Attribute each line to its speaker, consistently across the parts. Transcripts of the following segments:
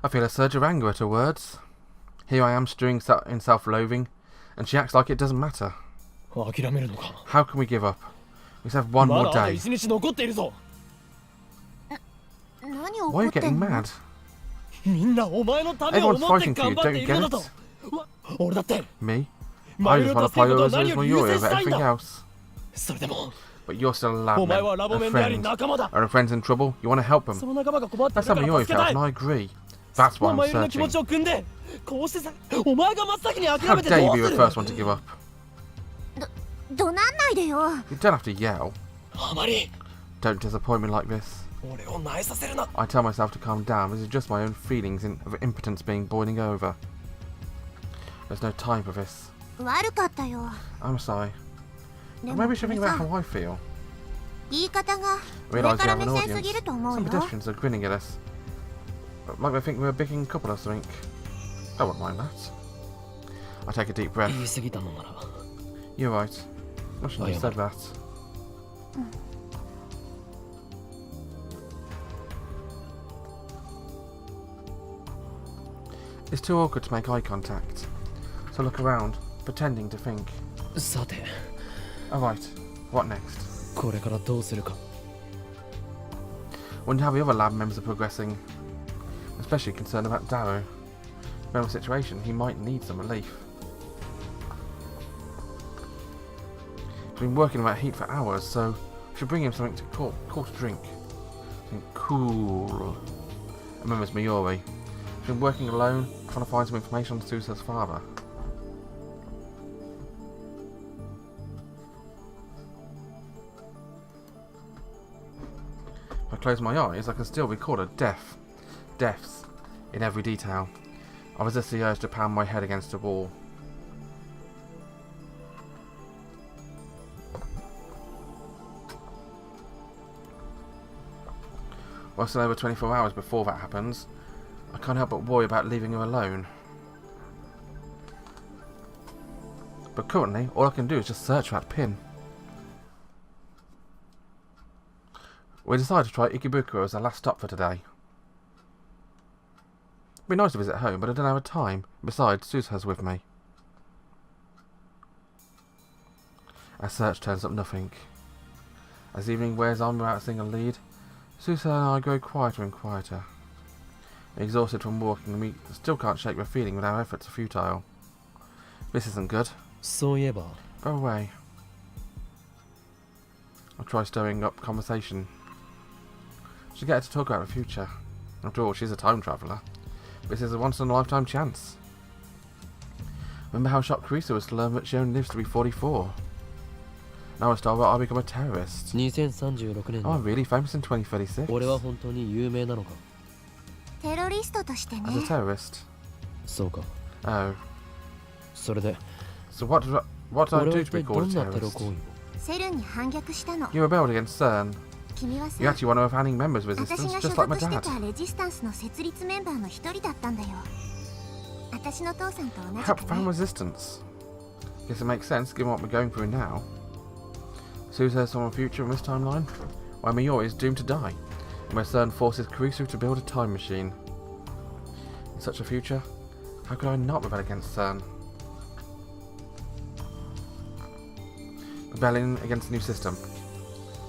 Speaker 1: I feel a surge of anger at her words. Here I am stewing in self-loathing, and she acts like it doesn't matter. How can we give up? We just have one more day. Why are you getting mad? Everyone's fighting for you, don't you get it? Me? I just want to prioritize Mayuri over everything else. But you're still a lab man, a friend. Are our friends in trouble? You want to help them? That's how Mayuri felt, and I agree. That's why I'm searching. How dare you be the first one to give up? You don't have to yell. Don't disappoint me like this. I tell myself to calm down. This is just my own feelings of impotence boiling over. There's no time for this. I'm sorry. Maybe we should think about how I feel. Realise we have an audience. Some pedestrians are grinning at us. Like they think we're a bickering couple or something. I won't mind that. I take a deep breath. You're right. I shouldn't have said that. It's too awkward to make eye contact. So I look around, pretending to think. Alright, what next? Wonder how the other lab members are progressing. Especially concerned about Darrow. In the situation, he might need some relief. He's been working in that heat for hours, so we should bring him something cool to drink. Something cool. I remember Mayuri. She's been working alone, trying to find some information on Susa's father. If I close my eyes, I can still record a deaths in every detail. I resist the urge to pound my head against a wall. Well, still over 24 hours before that happens. I can't help but worry about leaving her alone. But currently, all I can do is just search for that pin. We decided to try Ikebukuro as our last stop for today. It'd be nice to visit home, but I don't have time. Besides, Susa's with me. Our search turns up nothing. As evening wears on without seeing a lead, Susa and I grow quieter and quieter. Exhausted from walking, and we still can't shake the feeling that our efforts are futile. This isn't good. Go away. I'll try stirring up conversation. Should get her to talk about the future. After all, she's a time traveller. This is a once-in-a-lifetime chance. Remember how shocked Carissa was to learn that she only lives to be 44? Now I start, I become a terrorist. Oh, I'm really famous in 2036? As a terrorist? Oh. So what do I do to be called a terrorist? You rebelled against CERN. You're actually one of the founding members of Resistance, just like my dad. Help found Resistance. Guess it makes sense given what we're going through now. Susa has some future in this timeline, where Mayuri is doomed to die, and where CERN forces Carissa to build a time machine. In such a future, how could I not rebel against CERN? Rebellion against a new system.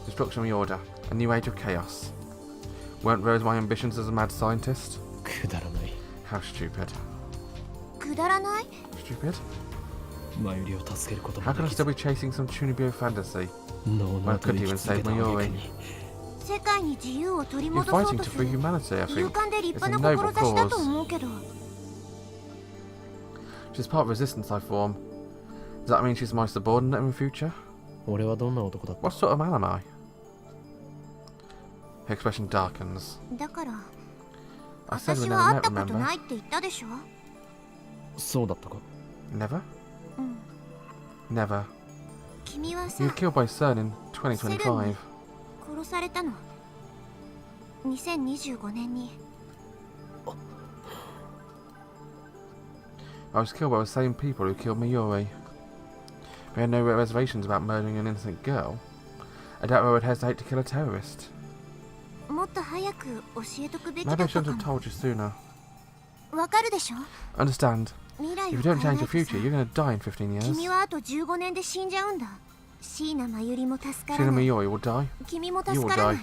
Speaker 1: Destruction of the order. A new age of chaos. Weren't those my ambitions as a mad scientist? How stupid. Stupid? How can I still be chasing some Chunibyo fantasy? When I couldn't even save Mayuri. You're fighting to free humanity, I think. It's a noble cause. She's part of Resistance, I form. Does that mean she's my subordinate in the future? What sort of man am I? Her expression darkens. I said we never met, remember? Never? Never. You were killed by CERN in 2025. I was killed by the same people who killed Mayuri. They had no reservations about murdering an innocent girl. I doubt they would hesitate to kill a terrorist. Maybe I should have told you sooner. Understand, if you don't change your future, you're going to die in 15 years. Sheena Mayuri will die. You will die.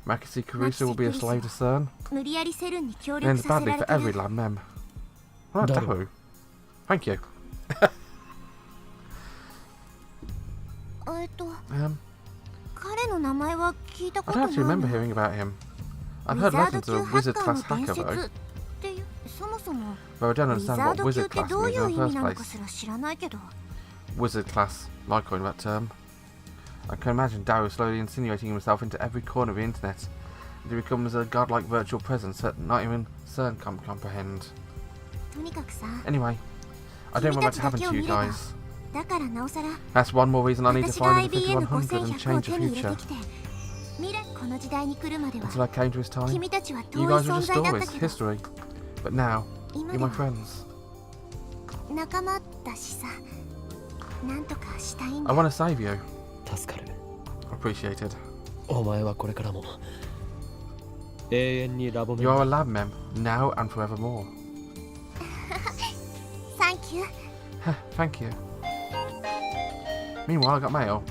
Speaker 1: Makisi Caruso will be a slave to CERN. It ends badly for every lab mem. What a Daru. Thank you. I don't actually remember hearing about him. I've heard legends of a wizard-class hacker though. But I don't understand what wizard-class means in the first place. Wizard-class, my coin that term. I can imagine Daru slowly insinuating himself into every corner of the internet, and he becomes a godlike virtual presence that not even CERN can't comprehend. Anyway, I don't want that to happen to you guys. That's one more reason I need to find the 5100 and change the future. Until I came to his time, you guys were just stories, history. But now, you're my friends. I want to save you. Appreciated. You are a lab mem, now and forevermore.
Speaker 2: Thank you.
Speaker 1: Thank you. Meanwhile, I got mail.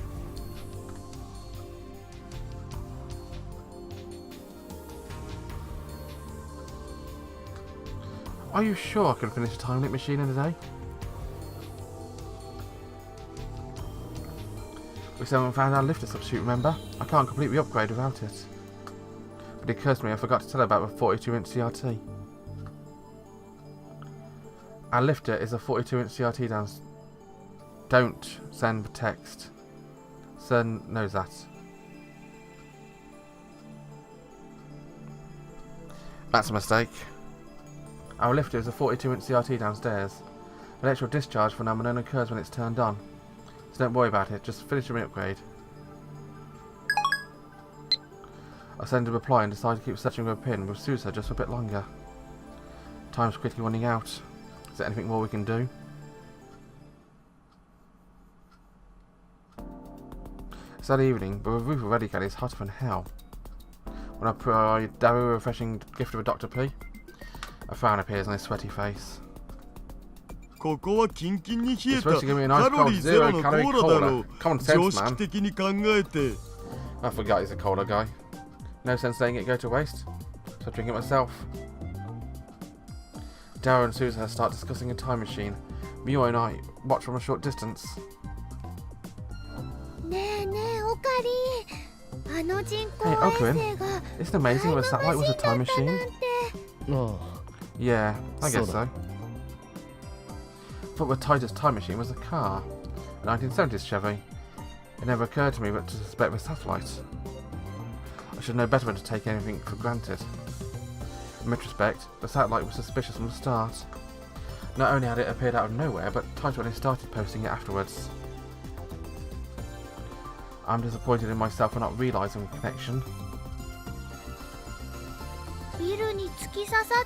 Speaker 1: Are you sure I can finish a time limit machine in a day? We still haven't found our lifter substitute, remember? I can't complete the upgrade without it. But it occurs to me I forgot to tell her about the 42-inch CRT. Our lifter is a 42-inch CRT down. Don't send the text. CERN knows that. That's a mistake. Our lifter is a 42-inch CRT downstairs. The electrical discharge phenomenon occurs when it's turned on. So don't worry about it, just finish your upgrade. I send a reply and decide to keep searching for a pin with Susa just for a bit longer. Time's quickly running out. Is there anything more we can do? It's that evening, but the roof of Redicate is hotter than hell. When I provide Daru a refreshing gift of a Dr. P, a frown appears on his sweaty face. It's supposed to give me a nice cold 0-calorie cola. Common sense, man. I forgot he's a cola guy. No sense letting it go to waste, so I drink it myself. Daru and Susa start discussing a time machine. Mio and I watch from a short distance. Hey, Okuin, isn't it amazing that a satellite was a time machine?
Speaker 3: Oh.
Speaker 1: Yeah, I guess so. I thought the tightest time machine was a car. A 1970s Chevy. It never occurred to me but to suspect the satellite. I should know better than to take anything for granted. In retrospect, the satellite was suspicious from the start. Not only had it appeared out of nowhere, but Titor only started posting it afterwards. I'm disappointed in myself for not realising the connection.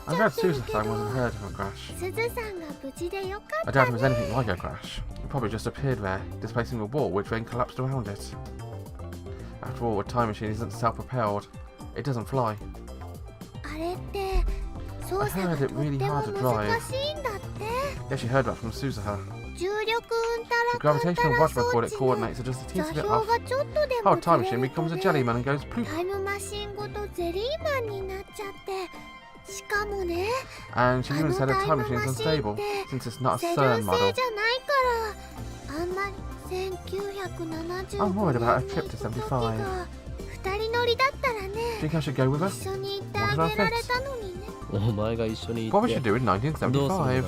Speaker 1: I'm glad Susa-san wasn't hurt in a crash. I doubt it was anything like a crash. It probably just appeared there, displacing the wall which then collapsed around it. After all, a time machine isn't self-propelled. It doesn't fly. I heard it really hard to drive. Yes, you heard that from Susa. The gravitational whatchamacallit it coordinates are just a teensy bit off. How a time machine becomes a jellyman and goes poof. And she even said a time machine is unstable, since it's not a CERN model. I'm worried about a trip to 75. Think I should go with her? What did I fit? What would she do in 1975?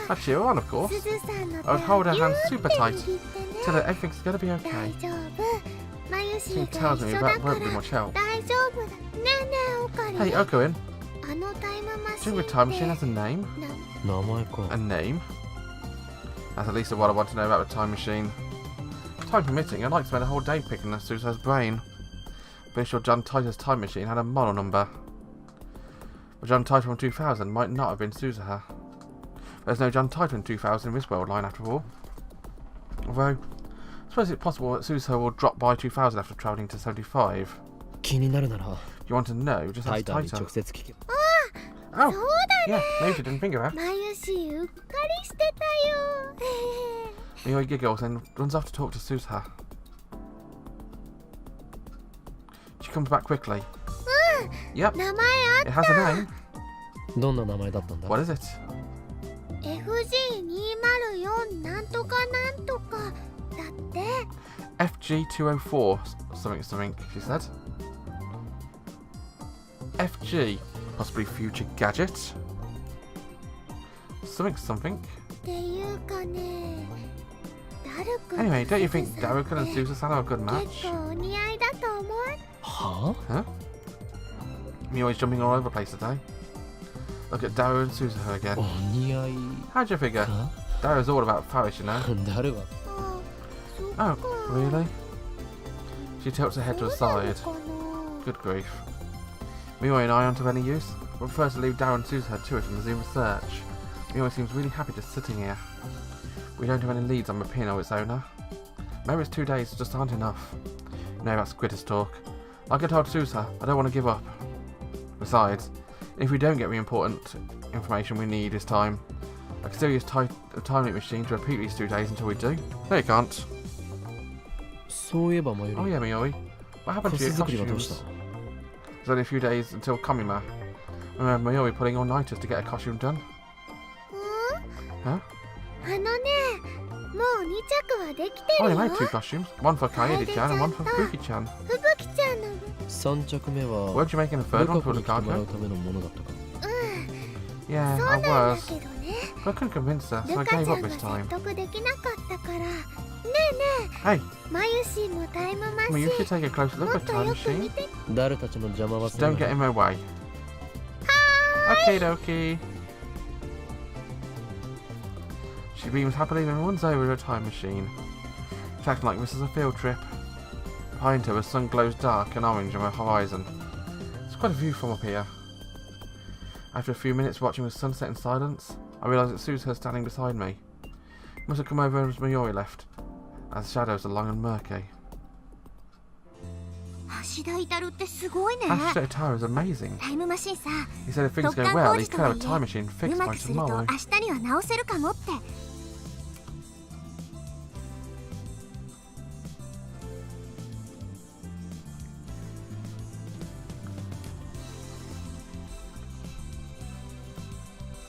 Speaker 1: I'd cheer her on, of course. I would hold her hand super tight, tell her everything's gonna be okay. She tells me that won't be much help. Hey, Okuin. Do you think the time machine has a name? A name? That's at least what I want to know about the time machine. Time permitting, I'd like to spend a whole day picking at Susa's brain. Pretty sure John Titor's time machine had a model number. But John Titor from 2000 might not have been Susa. There's no John Titor in 2000 in this world line after all. Although, I suppose it's possible that Susa will drop by 2000 after travelling to 75. If you want to know, just ask Titor. Oh, yeah, maybe she didn't think of that. Mayuri giggles and runs off to talk to Susa. She comes back quickly. Yep, it has a name. What is it? FG204 something, she said. FG, possibly future gadget. Something. Anyway, don't you think Daruka and Susa-san are a good match? Huh? Mayuri's jumping all over the place today. Look at Daru and Susa again. How'd you figure? Daru's all about Faris, you know. Oh, really? She tilts her head to the side. Good grief. Mayuri and I aren't of any use. We prefer to leave Daru and Susa to it and resume research. Mayuri seems really happy just sitting here. We don't have any leads on Mapino or its owner. Maybe it's 2 days just aren't enough. No, that's quitters talk. Like I told Susa, I don't want to give up. Besides, if we don't get the important information we need this time, I can still use a time loop machine to repeat these 2 days until we do. No, you can't. Oh yeah, Mayuri. What happened to your costumes? There's only a few days until Kamima. I remember Mayuri putting all nighters to get a costume done. Huh? I only made 2 costumes. One for Kaede-chan and one for Fubuki-chan. Weren't you making a 3rd one for the cargo? Yeah, I was. But I couldn't convince her, so I gave up this time. Hey! You should take a closer look at the time machine. Just don't get in my way. Okie dokie. She beams happily and runs over to a time machine. It's acting like this is a field trip. Behind her, the sun glows dark and orange on the horizon. It's quite a view from up here. After a few minutes watching the sunset in silence, I realise that Susa is standing beside me. It must have come over as Mayuri left, as the shadows are long and murky. Hashida Tower is amazing. He said if things go well, he could have a time machine fixed by tomorrow.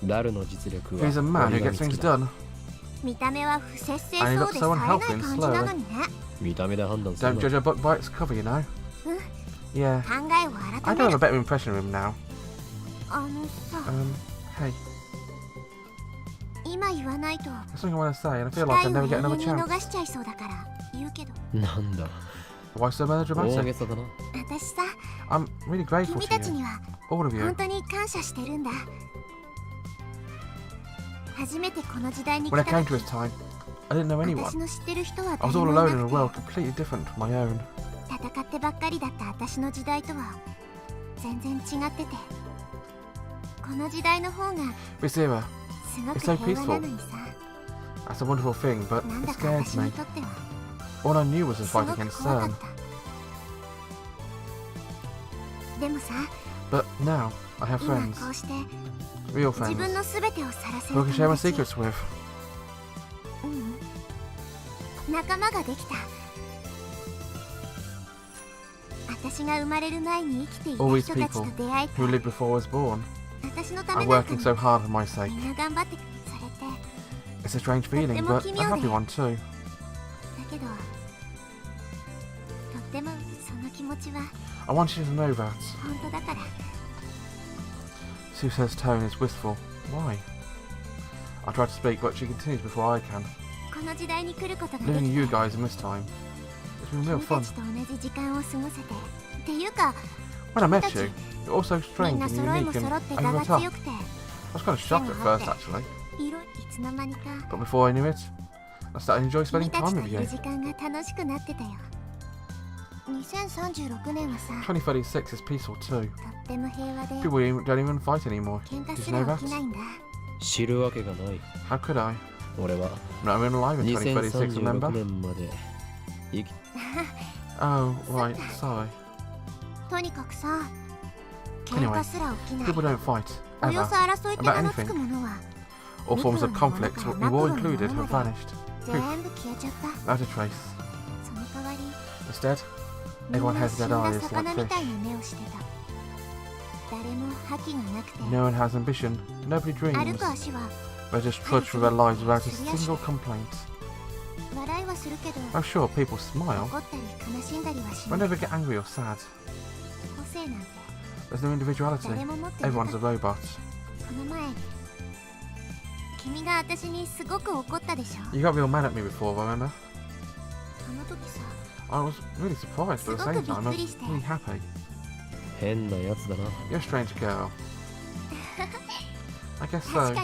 Speaker 1: He's a man who gets things done. And he looks so unhealthy and slow. Don't judge a book by its cover, you know. Yeah. I do have a better impression of him now. Hey. There's something I want to say, and I feel like I'll never get another chance. Why so melodramatic? I'm really grateful to you. All of you. When I came to this time, I didn't know anyone. I was all alone in a world completely different from my own. This era, it's so peaceful. That's a wonderful thing, but it scares me. All I knew was the fight against CERN. But now, I have friends. Real friends. Who I can share my secrets with. All these people who lived before I was born are working so hard for my sake. It's a strange feeling, but a happy one too. I want you to know that. Susa's tone is wistful. Why? I try to speak, but she continues before I can. Living you guys in this time, it's been real fun. When I met you, you're all so strange and unique and over the top. I was kind of shocked at first, actually. But before I knew it, I started to enjoy spending time with you. 2036 is peaceful too. People don't even fight anymore. Did you know that? How could I? I'm not even alive in 2036, remember? Oh, right, sorry. Anyway, people don't fight. ever, about anything. All forms of conflict, me war included, have vanished. Poof. Without a trace. Instead, everyone has dead eyes like fish. No one has ambition, nobody dreams. They just trudge through their lives without a single complaint. Oh sure, people smile, but never get angry or sad. There's no individuality, everyone's a robot. You got real mad at me before, remember? I was really surprised, but at the same time I was really happy. You're a strange girl. I guess so.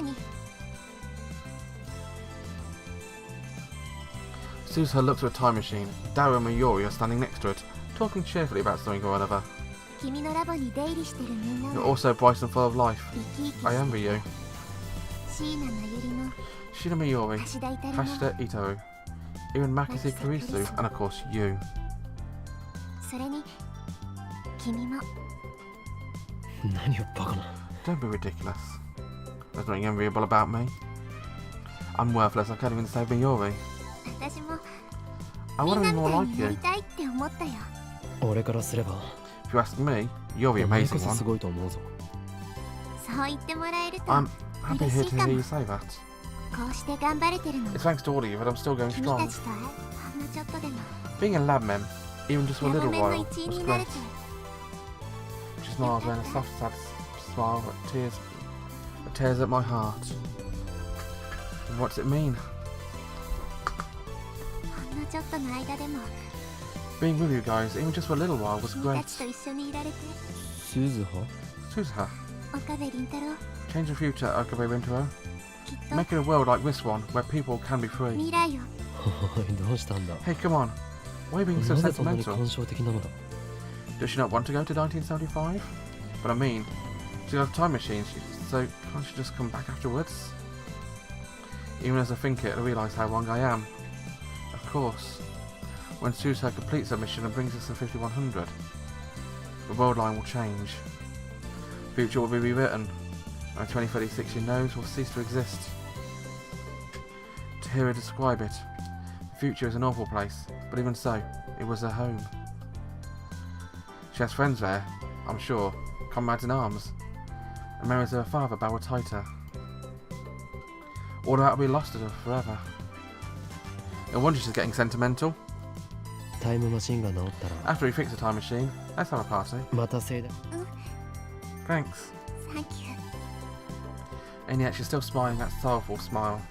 Speaker 1: Suzuha looks at a time machine. Daru and Mayuri are standing next to it, talking cheerfully about something or other. You're also bright and full of life. I envy you. Shina Mayuri, Hashida Itoru, even Makise Kurisu, and of course you. Don't be ridiculous. There's nothing enviable about me. I'm worthless, I can't even save Mayuri. I want to be more like you. If you ask me, you're the amazing one. I'm happy here to hear you say that. It's thanks to all of you that I'm still going strong. Being a lab mem, even just for a little while, was great. She smiles when a soft, sad smile that tears at my heart. And what's it mean? Being with you guys, even just for a little while, was great. Suzuha. Change the future, Okabe Rintaro. Making a world like this one, where people can be free. Hey, come on. Why are you being so sentimental? Does she not want to go to 1975? But I mean, she's got a time machine, so can't she just come back afterwards? Even as I think it, I realise how wrong I am. Of course. When Suzuha completes her mission and brings us to 5100, the world line will change. The future will be rewritten, and 2036 your nose will cease to exist. To hear her describe it, the future is an awful place, but even so, it was her home. She has friends there, I'm sure, comrades in arms, and memories of her father bow her tighter. All that will be lost to her forever. No wonder she's getting sentimental. After we fix the time machine, let's have a party. Thanks.
Speaker 2: Thank you.
Speaker 1: And yet she's still smiling that sorrowful smile.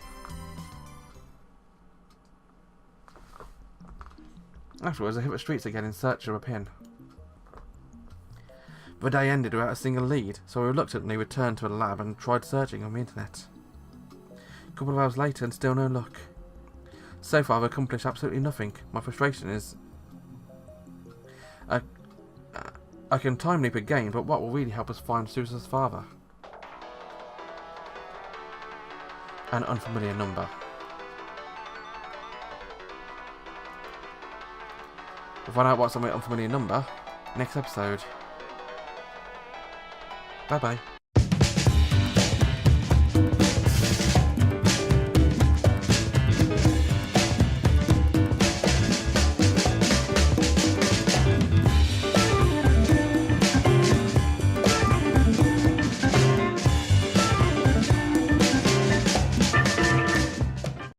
Speaker 1: Afterwards, I hit the streets again in search of a pin. The day ended without a single lead, so I reluctantly returned to the lab and tried searching on the internet. A couple of hours later and still no luck. So far I've accomplished absolutely nothing. My frustration is... I can time leap again, but what will really help us find Suzuha's father? An unfamiliar number. We'll find out what's on the unfamiliar number next episode. Bye bye.